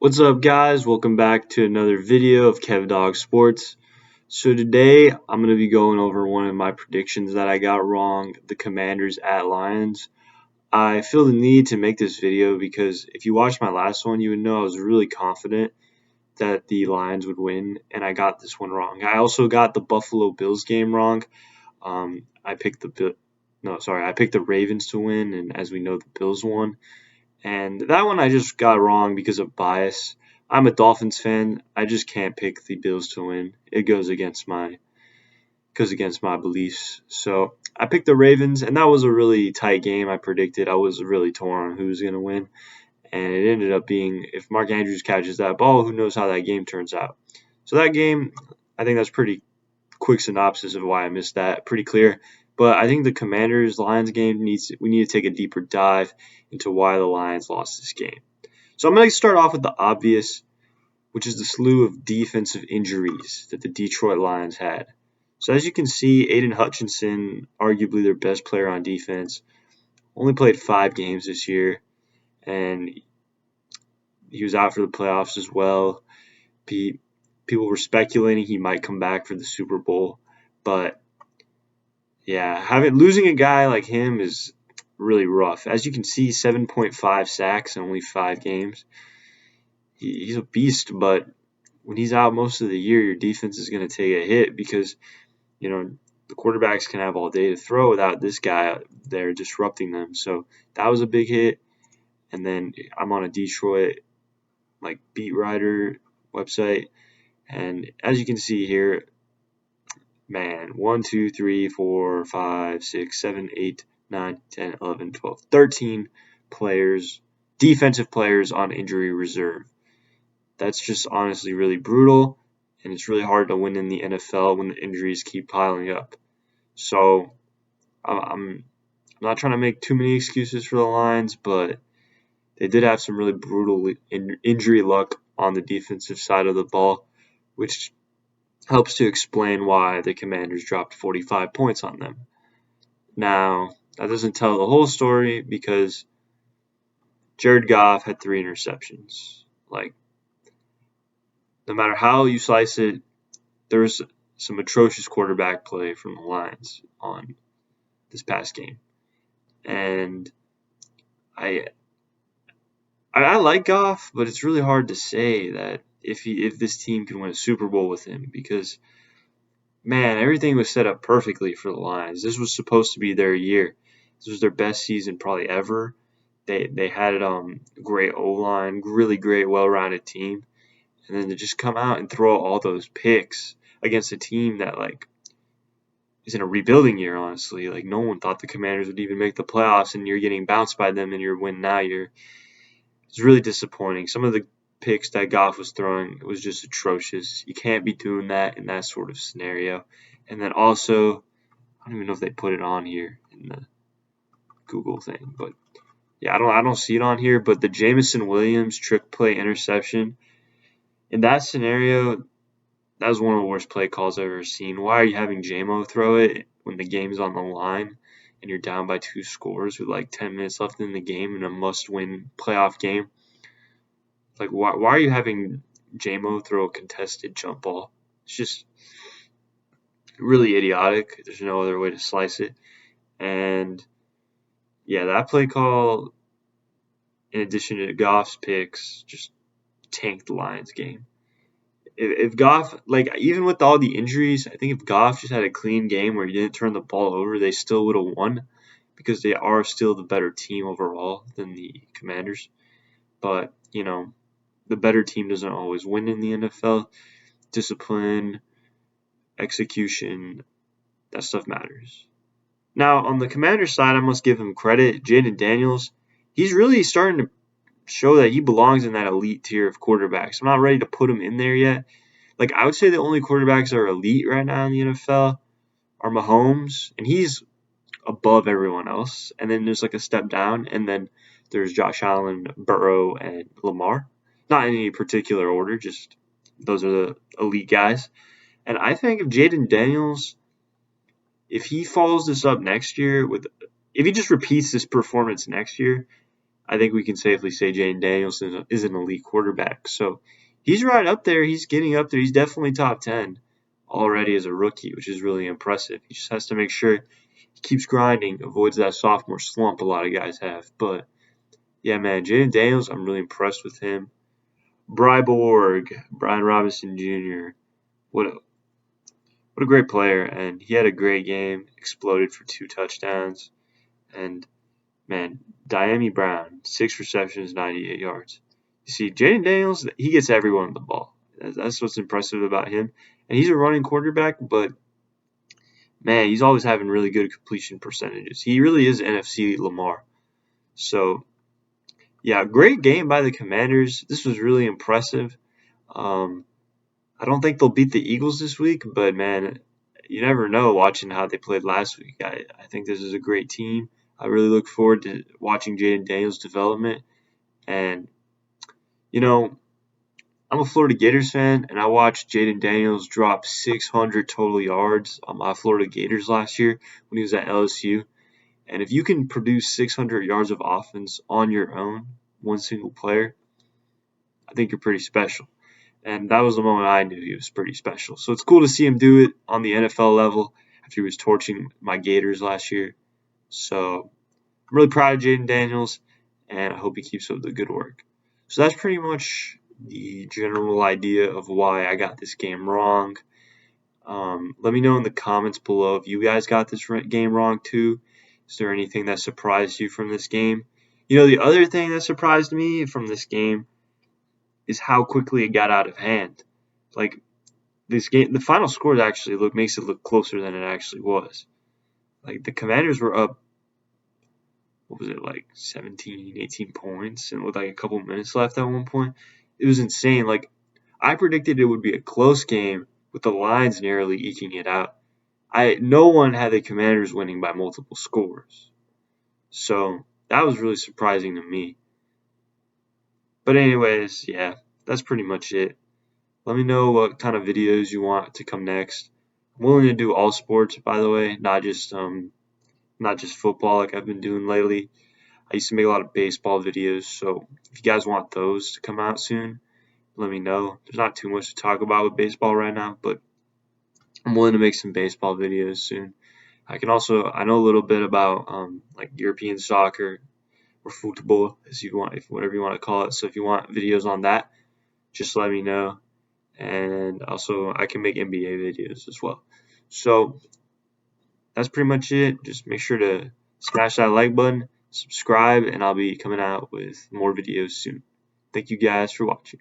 What's up, guys? Welcome back to another video of Kev Dog Sports. So today I'm going to be going over one of my predictions that I got wrong, the Commanders at Lions. I feel the need to make this video because if you watched my last one, you would know I was really confident that the Lions would win, and I got this one wrong. I also got the Buffalo Bills game wrong. I picked I picked the Ravens to win, and as we know, the Bills won. And that one I just got wrong because of bias. I'm a Dolphins fan. I just can't pick the Bills to win. It goes against my beliefs. So I picked the Ravens, and that was a really tight game. I predicted. I was really torn on who was going to win, and it ended up being if Mark Andrews catches that ball, who knows how that game turns out. So that game, I think that's pretty quick synopsis of why I missed that. Pretty clear. But I think the Commanders-Lions game we need to take a deeper dive into why the Lions lost this game. So I'm going to start off with the obvious, which is the slew of defensive injuries that the Detroit Lions had. So as you can see, Aiden Hutchinson, arguably their best player on defense, only played 5 games this year, and he was out for the playoffs as well. People were speculating he might come back for the Super Bowl, but yeah, losing a guy like him is really rough. As you can see, 7.5 sacks in only 5 games. He's a beast, but when he's out most of the year, your defense is going to take a hit because, the quarterbacks can have all day to throw without this guy there disrupting them. So that was a big hit. And then I'm on a Detroit beat writer website, and as you can see here, man, 1, 2, 3, 4, 5, 6, 7, 8, 9, 10, 11, 12, 13 players, defensive players on injury reserve. That's just honestly really brutal, and it's really hard to win in the NFL when the injuries keep piling up. So I'm not trying to make too many excuses for the Lions, but they did have some really brutal injury luck on the defensive side of the ball, which helps to explain why the Commanders dropped 45 points on them. Now, that doesn't tell the whole story because Jared Goff had 3 interceptions. No matter how you slice it, there was some atrocious quarterback play from the Lions on this past game. And I like Goff, but it's really hard to say that if this team can win a Super Bowl with him because, man, everything was set up perfectly for the Lions. This was supposed to be their year. This was their best season probably ever. They had great O-line, really great, well-rounded team. And then to just come out and throw all those picks against a team that, is in a rebuilding year, honestly. No one thought the Commanders would even make the playoffs, and you're getting bounced by them in your win now. It's really disappointing. Some of the picks that Goff was throwing was just atrocious. You can't be doing that in that sort of scenario. And then also, I don't even know if they put it on here in the Google thing, but yeah, I don't see it on here. But the Jamison Williams trick play interception, in that scenario, that was one of the worst play calls I've ever seen. Why are you having JMO throw it when the game's on the line and you're down by 2 scores with 10 minutes left in the game in a must-win playoff game? Why are you having JMO throw a contested jump ball? It's just really idiotic. There's no other way to slice it. And yeah, that play call, in addition to Goff's picks, just tanked the Lions game. If Goff, even with all the injuries, I think if Goff just had a clean game where he didn't turn the ball over, they still would have won because they are still the better team overall than the Commanders. But, the better team doesn't always win in the NFL. Discipline, execution, that stuff matters. Now, on the Commanders side, I must give him credit. Jaden Daniels, he's really starting to show that he belongs in that elite tier of quarterbacks. I'm not ready to put him in there yet. I would say the only quarterbacks that are elite right now in the NFL are Mahomes, and he's above everyone else. And then there's a step down, and then there's Josh Allen, Burrow, and Lamar. Not in any particular order, just those are the elite guys. And I think if Jaden Daniels, if he follows this up next year if he just repeats this performance next year, I think we can safely say Jaden Daniels is an elite quarterback. So he's right up there. He's getting up there. He's definitely top 10 already as a rookie, which is really impressive. He just has to make sure he keeps grinding, avoids that sophomore slump a lot of guys have. But yeah, man, Jaden Daniels, I'm really impressed with him. Bryborg, Brian Robinson Jr. What a great player, and he had a great game. Exploded for 2 touchdowns, and man, Diami Brown, 6 receptions, 98 yards. You see, Jaden Daniels, he gets everyone the ball. That's what's impressive about him. And he's a running quarterback, but man, he's always having really good completion percentages. He really is NFC Lamar. So, yeah, great game by the Commanders. This was really impressive. I don't think they'll beat the Eagles this week, but man, you never know watching how they played last week. I think this is a great team. I really look forward to watching Jaden Daniels' development. And, you know, I'm a Florida Gators fan, and I watched Jaden Daniels drop 600 total yards on my Florida Gators last year when he was at LSU. And if you can produce 600 yards of offense on your own, one single player, I think you're pretty special. And that was the moment I knew he was pretty special. So it's cool to see him do it on the NFL level after he was torching my Gators last year. So I'm really proud of Jaden Daniels, and I hope he keeps up the good work. So that's pretty much the general idea of why I got this game wrong. Let me know in the comments below if you guys got this game wrong too. Is there anything that surprised you from this game? You know, the other thing that surprised me from this game is how quickly it got out of hand. Like, this game, the final score actually makes it look closer than it actually was. Like, the Commanders were up, what was it, like 17, 18 points, and with like a couple minutes left at one point. It was insane. Like, I predicted it would be a close game with the Lions narrowly eking it out. No one had the Commanders winning by multiple scores. So that was really surprising to me. But anyways, yeah, that's pretty much it. Let me know what kind of videos you want to come next. I'm willing to do all sports, by the way, not just football like I've been doing lately. I used to make a lot of baseball videos, so if you guys want those to come out soon, let me know. There's not too much to talk about with baseball right now, but I'm willing to make some baseball videos soon. I know a little bit about like European soccer or football, as you want, if whatever you want to call it. So if you want videos on that, just let me know. And also, I can make NBA videos as well. So that's pretty much it. Just make sure to smash that like button, subscribe, and I'll be coming out with more videos soon. Thank you guys for watching.